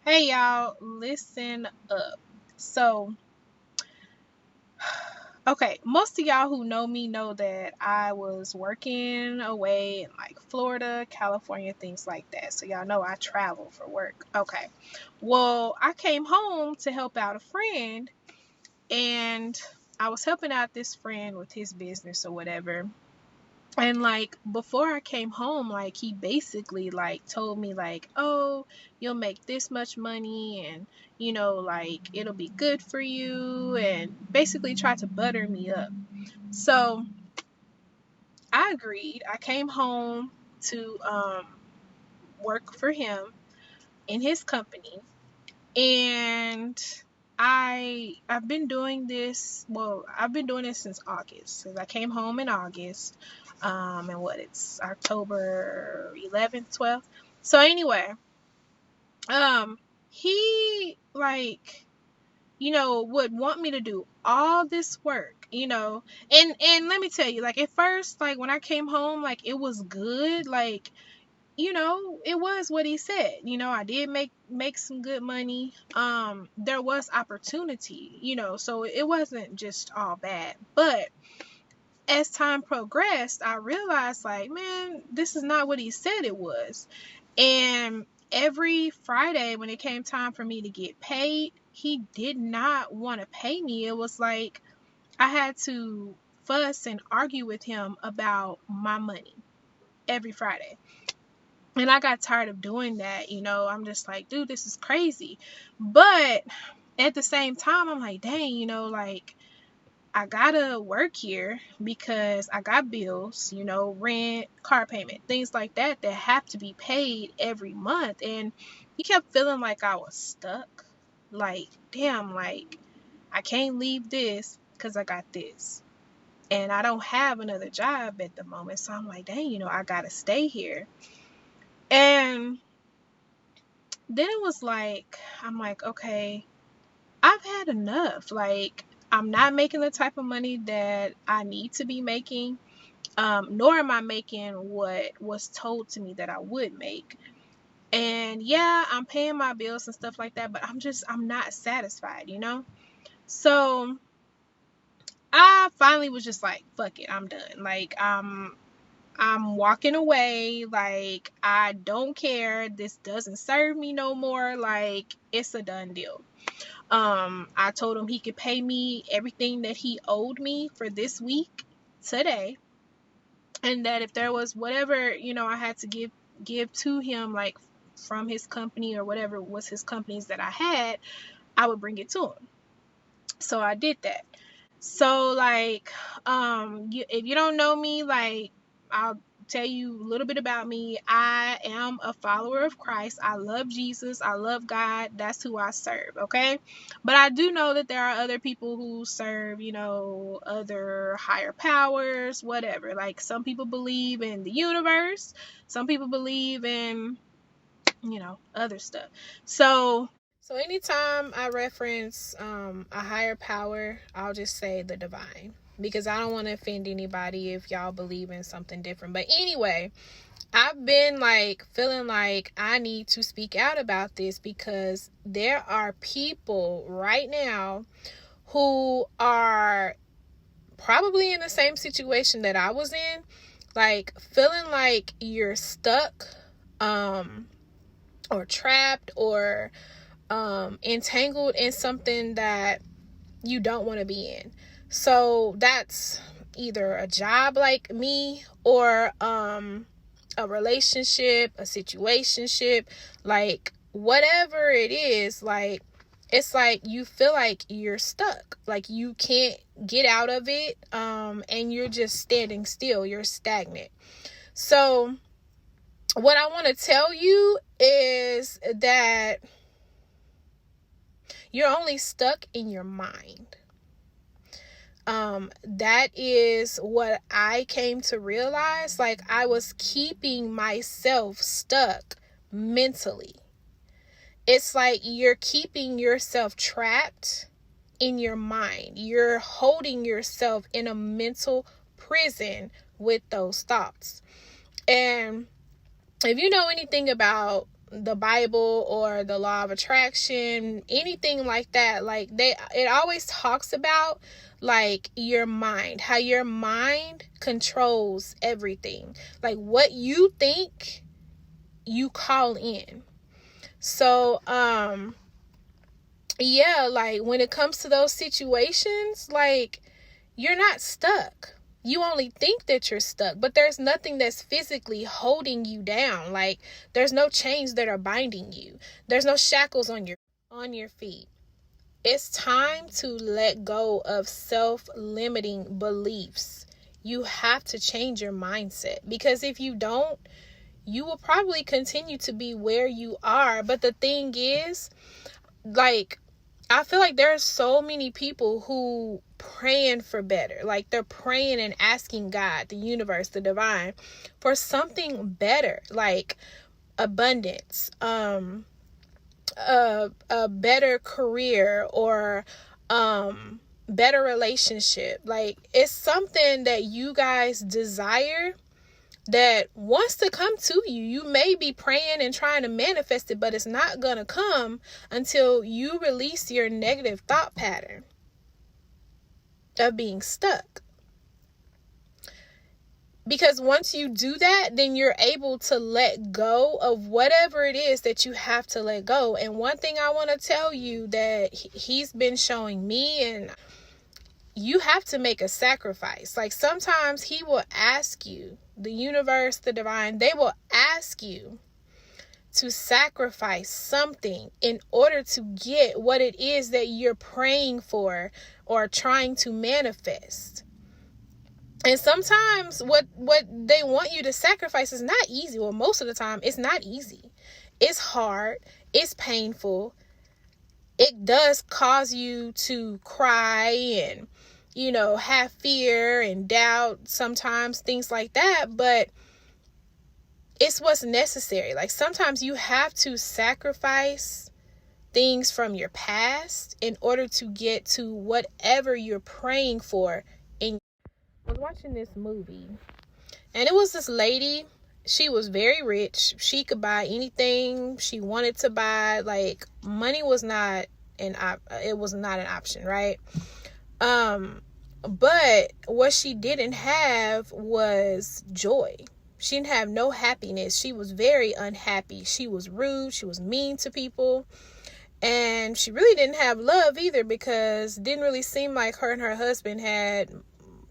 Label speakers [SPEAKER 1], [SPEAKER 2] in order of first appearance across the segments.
[SPEAKER 1] Hey y'all, listen up. So, okay, most of y'all who know me know that I was working away in like Florida, California, things like that. So, y'all know I travel for work. Okay, well, I came home to help out a friend, and I was helping out this friend with his business or whatever. And like before I came home, like he basically like told me like, "Oh, you'll make this much money and like it'll be good for you," and basically tried to butter me up. So, I agreed. I came home to work for him in his company, and I've been doing this. Well, I've been doing this since August. Cause I came home in August, and what it's October 11th, 12th. So anyway, um, he like would want me to do all this work, and let me tell you, like at first, like when I came home, like it was good, like it was what he said. I did make some good money. There was opportunity, so it wasn't just all bad. But as time progressed, I realized like, man, this is not what he said it was. And every Friday when it came time for me to get paid, he did not want to pay me. It was like I had to fuss and argue with him about my money every Friday. And I got tired of doing that. I'm just like, dude, this is crazy. But at the same time, I'm like, dang, like I gotta work here because I got bills, rent, car payment, things like that have to be paid every month. And he kept feeling like I was stuck. Like, damn, like I can't leave this because I got this. And I don't have another job at the moment. So I'm like, dang, I gotta stay here. And then it was like, I'm like, okay, I've had enough. Like, I'm not making the type of money that I need to be making, nor am I making what was told to me that I would make. And yeah, I'm paying my bills and stuff like that, but I'm not satisfied. So I finally was just like, fuck it, I'm done. Like, I'm walking away. Like, I don't care. This doesn't serve me no more. Like, it's a done deal. I told him he could pay me everything that he owed me for this week today, and that if there was whatever I had to give to him, like from his company or whatever was his companies that I had, I would bring it to him. So I did that. So like, if you don't know me, like I'll tell you a little bit about me. I am a follower of Christ. I love Jesus. I love God. That's who I serve. Okay. But I do know that there are other people who serve, other higher powers, whatever. Like some people believe in the universe. Some people believe in, other stuff. So anytime I reference a higher power, I'll just say the divine, because I don't want to offend anybody if y'all believe in something different. But anyway, I've been like feeling like I need to speak out about this because there are people right now who are probably in the same situation that I was in, like feeling like you're stuck, or trapped, or entangled in something that you don't want to be in. So that's either a job like me, or a relationship, a situationship, like whatever it is. Like it's like you feel like you're stuck, like you can't get out of it, and you're just standing still, you're stagnant. So what I want to tell you is that you're only stuck in your mind. That is what I came to realize. Like I was keeping myself stuck mentally. It's like you're keeping yourself trapped in your mind. You're holding yourself in a mental prison with those thoughts. And if you know anything about the Bible or the law of attraction, anything like that, like it always talks about like your mind, how your mind controls everything. Like what you think, you call in. So yeah, like when it comes to those situations, like you're not stuck. You only think that you're stuck, but there's nothing that's physically holding you down. Like there's no chains that are binding you. There's no shackles on your feet. It's time to let go of self-limiting beliefs. You have to change your mindset, because if you don't, you will probably continue to be where you are. But the thing is, like, I feel like there are so many people who praying for better. Like they're praying and asking God, the universe, the divine, for something better, like abundance, a better career, or better relationship. Like it's something that you guys desire that wants to come to you. You may be praying and trying to manifest it, but it's not going to come until you release your negative thought pattern of being stuck. Because once you do that, then you're able to let go of whatever it is that you have to let go. And one thing I want to tell you that he's been showing me, and you have to make a sacrifice. Like sometimes he will ask you, the universe, the divine, they will ask you to sacrifice something in order to get what it is that you're praying for or trying to manifest. And sometimes what they want you to sacrifice is not easy. Well, most of the time it's not easy. It's hard. It's painful. It does cause you to cry and, you know, have fear and doubt sometimes, things like that. But it's what's necessary. Like sometimes you have to sacrifice things from your past in order to get to whatever you're praying for. I was watching this movie, and it was this lady. She was very rich. She could buy anything she wanted to buy. Like money was not an option, right? But what she didn't have was joy. She didn't have no happiness. She was very unhappy. She was rude. She was mean to people. And she really didn't have love either, because it didn't really seem like her and her husband had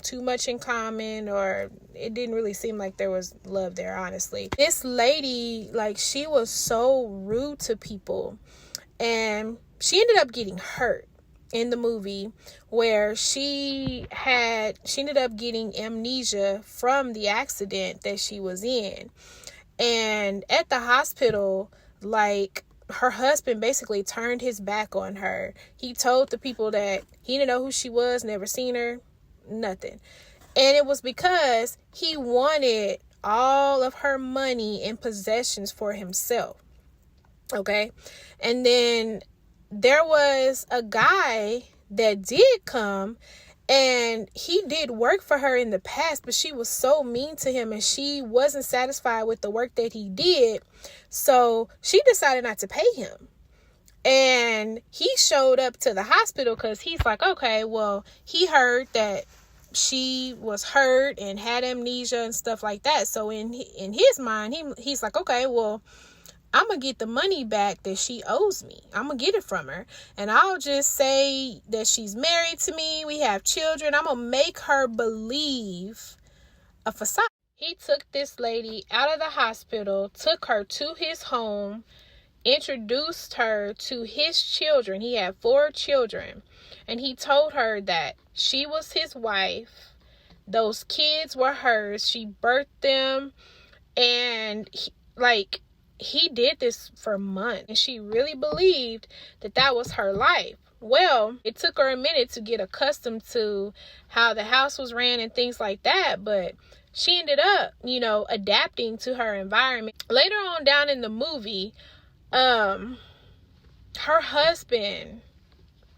[SPEAKER 1] too much in common, or it didn't really seem like there was love there, honestly. This lady, like, she was so rude to people, and she ended up getting hurt in the movie, where she ended up getting amnesia from the accident that she was in. And at the hospital, like, her husband basically turned his back on her. He told the people that he didn't know who she was, never seen her, nothing. And it was because he wanted all of her money and possessions for himself. Okay. And then there was a guy that did come, and he did work for her in the past, but she was so mean to him, and she wasn't satisfied with the work that he did. So she decided not to pay him. And he showed up to the hospital because he's like, okay, well, he heard that she was hurt and had amnesia and stuff like that. So in his mind, he's like, okay, well, I'm going to get the money back that she owes me. I'm going to get it from her. And I'll just say that she's married to me. We have children. I'm going to make her believe a facade. He took this lady out of the hospital, took her to his home, introduced her to his children. He had 4 children. And he told her that she was his wife. Those kids were hers. She birthed them. And he did this for months, and she really believed that that was her life. Well, it took her a minute to get accustomed to how the house was ran and things like that, but she ended up, adapting to her environment. Later on down in the movie, her husband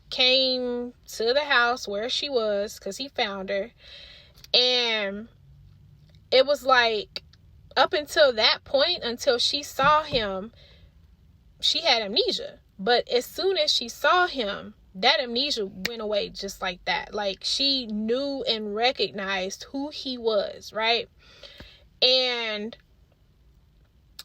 [SPEAKER 1] came to the house where she was, because he found her, and it was like, up until that point, until she saw him, she had amnesia. But as soon as she saw him, that amnesia went away just like that. Like, she knew and recognized who he was, right? And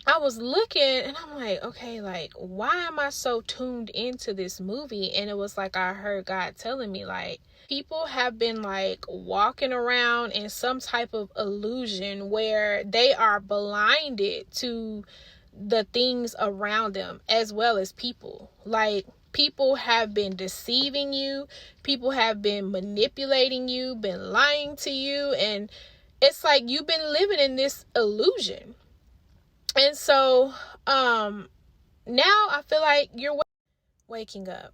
[SPEAKER 1] I was looking and I'm like, okay, like, why am I so tuned into this movie? And it was like I heard God telling me, like, people have been like walking around in some type of illusion where they are blinded to the things around them as well as people. Like, people have been deceiving you, people have been manipulating you, been lying to you, and it's like you've been living in this illusion. And so now I feel like you're waking up,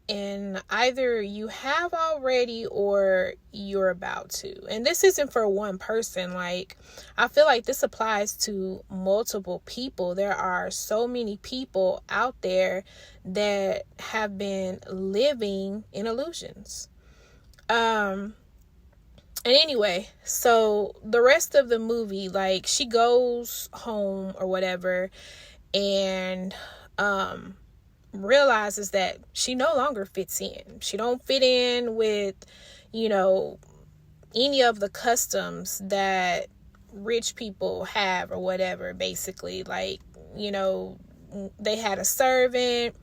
[SPEAKER 1] and either you have already or you're about to. And this isn't for one person. Like, I feel like this applies to multiple people. There are so many people out there that have been living in illusions. And anyway, so the rest of the movie, like, she goes home or whatever, and realizes that she no longer fits in. She don't fit in with, you know, any of the customs that rich people have or whatever, basically. Like, you know, they had a servant,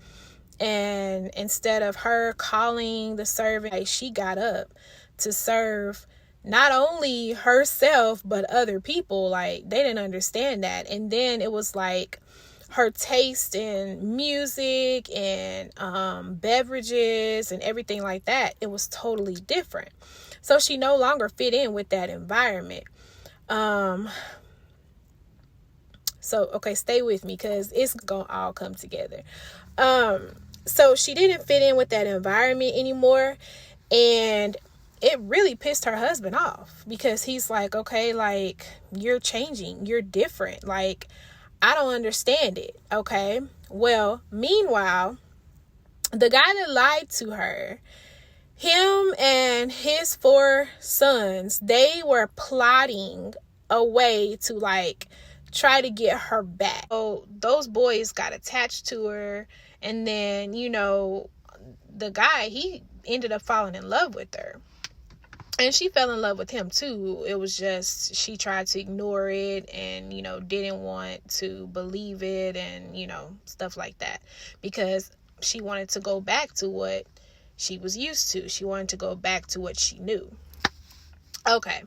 [SPEAKER 1] and instead of her calling the servant, like, she got up to serve not only herself but other people. Like, they didn't understand that. And then it was like her taste in music and beverages and everything like that, it was totally different. So she no longer fit in with that environment. So okay, stay with me because it's gonna all come together. So she didn't fit in with that environment anymore, and it really pissed her husband off because he's like, okay, like, you're changing, you're different, like, I don't understand it. Okay, well, meanwhile, the guy that lied to her, him and his 4 sons, they were plotting a way to, like, try to get her back. So those boys got attached to her, and then, you know, the guy, he ended up falling in love with her. And she fell in love with him too. It was just, she tried to ignore it and, you know, didn't want to believe it and, you know, stuff like that. Because she wanted to go back to what she was used to. She wanted to go back to what she knew. Okay.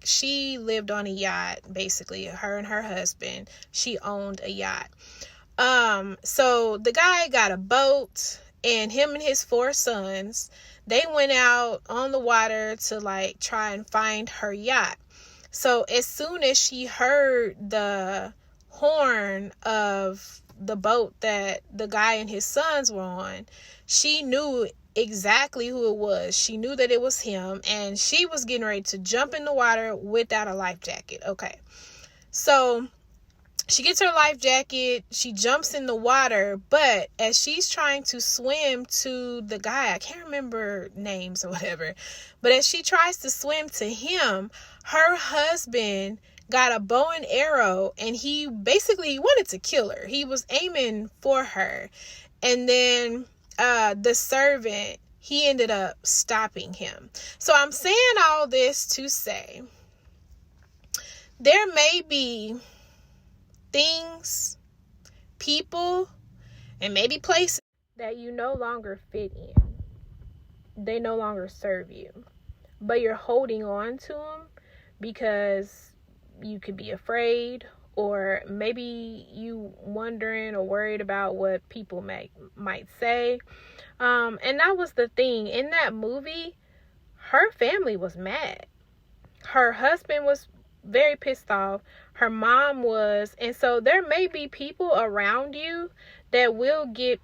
[SPEAKER 1] She lived on a yacht, basically. Her and her husband. She owned a yacht. So the guy got a boat, and him and his 4 sons, they went out on the water to, like, try and find her yacht. So as soon as she heard the horn of the boat that the guy and his sons were on, she knew exactly who it was. She knew that it was him, and she was getting ready to jump in the water without a life jacket. Okay. So she gets her life jacket, she jumps in the water, but as she's trying to swim to the guy, I can't remember names or whatever, but as she tries to swim to him, her husband got a bow and arrow, and he basically wanted to kill her. He was aiming for her. And then the servant, he ended up stopping him. So I'm saying all this to say, there may be things, people, and maybe places that you no longer fit in. They no longer serve you, but you're holding on to them because you could be afraid, or maybe you wondering or worried about what people might say. And that was the thing in that movie. Her family was mad. Her husband was very pissed off. Her mom was. And so there may be people around you that will get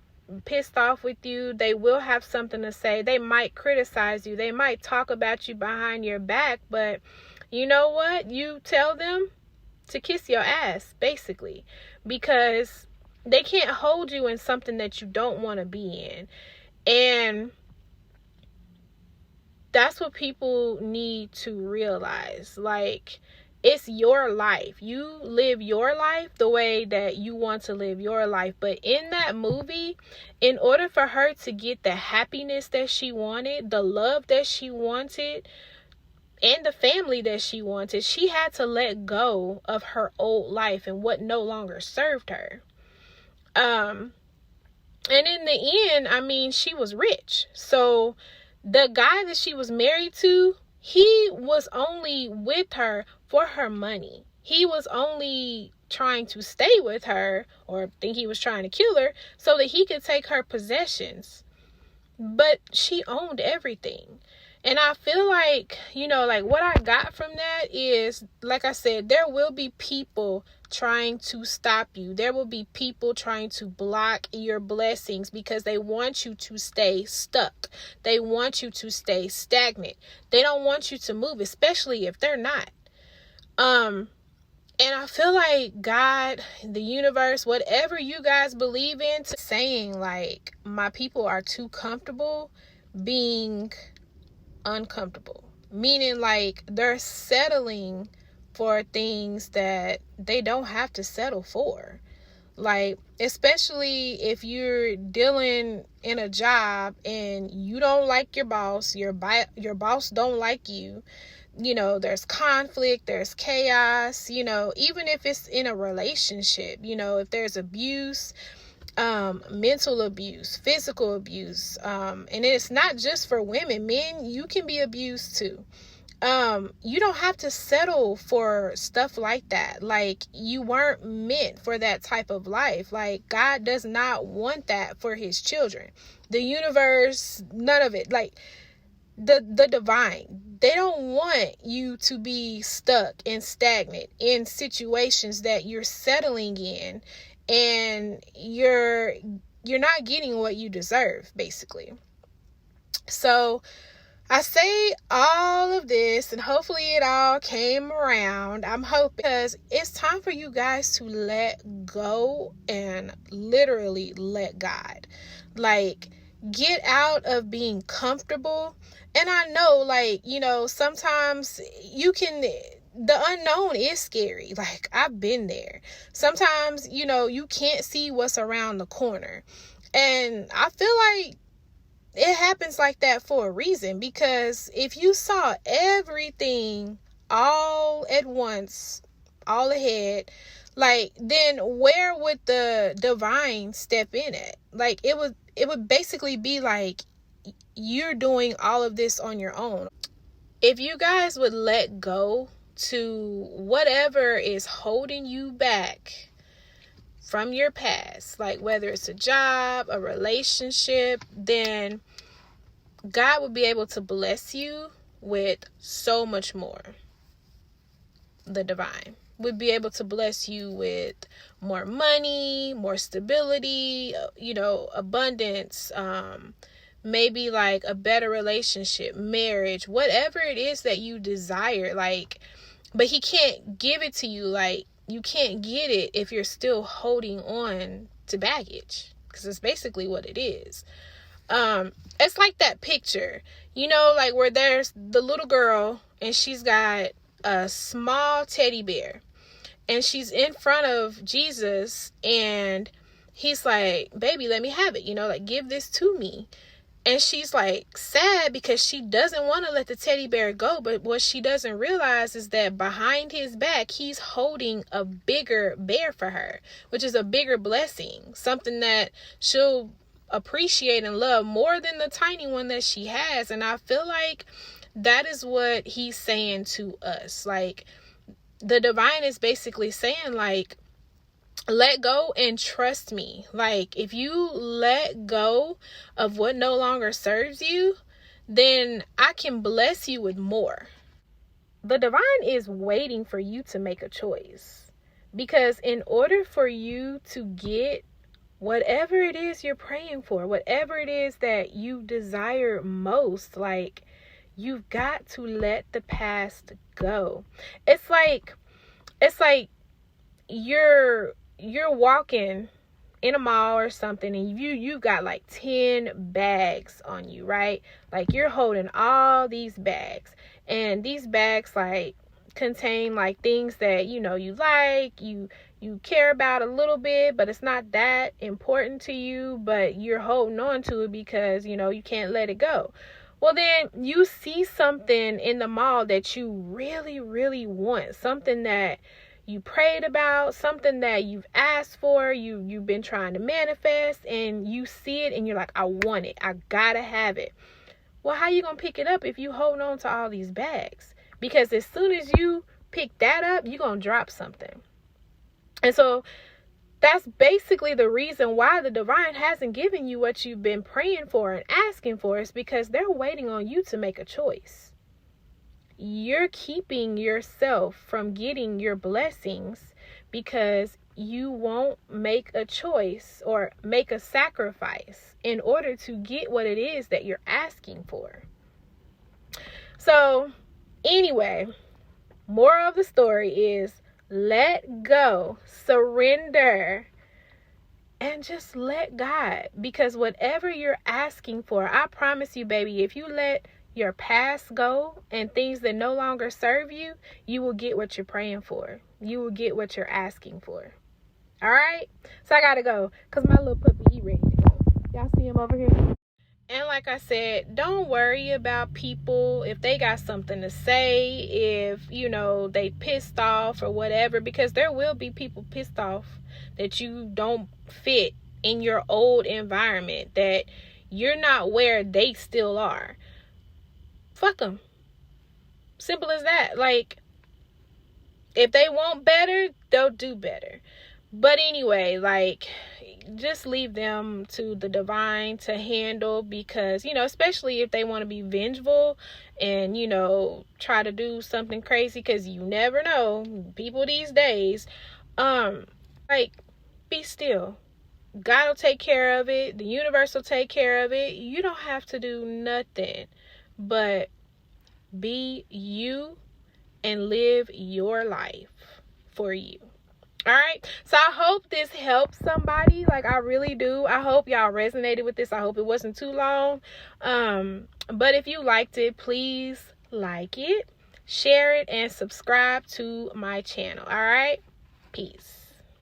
[SPEAKER 1] pissed off with you. They will have something to say. They might criticize you. They might talk about you behind your back. But you know what? You tell them to kiss your ass, basically, because they can't hold you in something that you don't want to be in. And that's what people need to realize. Like, it's your life. You live your life the way that you want to live your life. But in that movie, in order for her to get the happiness that she wanted, the love that she wanted, and the family that she wanted, she had to let go of her old life and what no longer served her. And in the end, I mean, she was rich. So the guy that she was married to, he was only with her for her money. He was only trying to stay with her, or think he was trying to kill her, so that he could take her possessions. But she owned everything. And I feel like, like what I got from that is, like I said, there will be people trying to stop you. There will be people trying to block your blessings because they want you to stay stuck. They want you to stay stagnant. They don't want you to move, especially if they're not. And I feel like God, the universe, whatever you guys believe in, saying like, my people are too comfortable being uncomfortable, meaning like they're settling for things that they don't have to settle for. Like, especially if you're dealing in a job and you don't like your boss, your boss don't like you, there's conflict, there's chaos, even if it's in a relationship, if there's abuse, mental abuse, physical abuse, and it's not just for women. Men, you can be abused too. You don't have to settle for stuff like that. Like, you weren't meant for that type of life. Like, God does not want that for his children. The universe, none of it. Like, the divine, they don't want you to be stuck and stagnant in situations that you're settling in, and you're not getting what you deserve, basically. So I say all of this, and hopefully it all came around. I'm hoping, because it's time for you guys to let go and literally let God. Like, get out of being comfortable. And I know, like, sometimes the unknown is scary. Like, I've been there. Sometimes, you can't see what's around the corner. And I feel like it happens like that for a reason, because if you saw everything all at once, all ahead, like, then where would the divine step in at? Like, it would basically be like you're doing all of this on your own. If you guys would let go to whatever is holding you back from your past, like whether it's a job, a relationship, then God will be able to bless you with so much more. The divine would be able to bless you with more money, more stability, abundance, maybe like a better relationship, marriage, whatever it is that you desire. Like, but he can't give it to you. Like, you can't get it if you're still holding on to baggage, because it's basically what it is. It's like that picture, like where there's the little girl and she's got a small teddy bear and she's in front of Jesus, and he's like, baby, let me have it, like, give this to me. And she's like sad because she doesn't want to let the teddy bear go. But what she doesn't realize is that behind his back, he's holding a bigger bear for her, which is a bigger blessing, something that she'll appreciate and love more than the tiny one that she has. And I feel like that is what he's saying to us. Like, the divine is basically saying, like, let go and trust me. Like, if you let go of what no longer serves you, then I can bless you with more. The divine is waiting for you to make a choice, because in order for you to get whatever it is you're praying for, whatever it is that you desire most, like, you've got to let the past go. It's like you're walking in a mall or something, and you got like 10 bags on you, right? Like, you're holding all these bags, and these bags, like, contain like things that you like, you care about a little bit, but it's not that important to you, but you're holding on to it because you can't let it go. Well, then you see something in the mall that you really, really want, something that you prayed about, something that you've asked for, you've been trying to manifest, and you see it and you're like, I want it, I gotta have it. Well, how you gonna pick it up if you hold on to all these bags? Because as soon as you pick that up, you're gonna drop something. And so that's basically the reason why the divine hasn't given you what you've been praying for and asking for, is because they're waiting on you to make a choice. You're keeping yourself from getting your blessings because you won't make a choice or make a sacrifice in order to get what it is that you're asking for. So anyway, moral of the story is let go, surrender, and just let God. Because whatever you're asking for, I promise you, baby, if you let your past go and things that no longer serve you, you will get what you're praying for. You will get what you're asking for. All right? So I got to go because my little puppy, he ready to go. Y'all see him over here? And like I said, don't worry about people if they got something to say, if, they pissed off or whatever, because there will be people pissed off that you don't fit in your old environment, that you're not where they still are. Fuck them. Simple as that. Like, if they want better, they'll do better. But anyway, like, just leave them to the divine to handle, because, especially if they want to be vengeful and, try to do something crazy, because you never know. People these days, like, be still. God will take care of it. The universe will take care of it. You don't have to do nothing but be you and live your life for you. All right. So I hope this helps somebody. Like, I really do. I hope y'all resonated with this. I hope it wasn't too long. But if you liked it, please like it, share it, and subscribe to my channel. All right. Peace.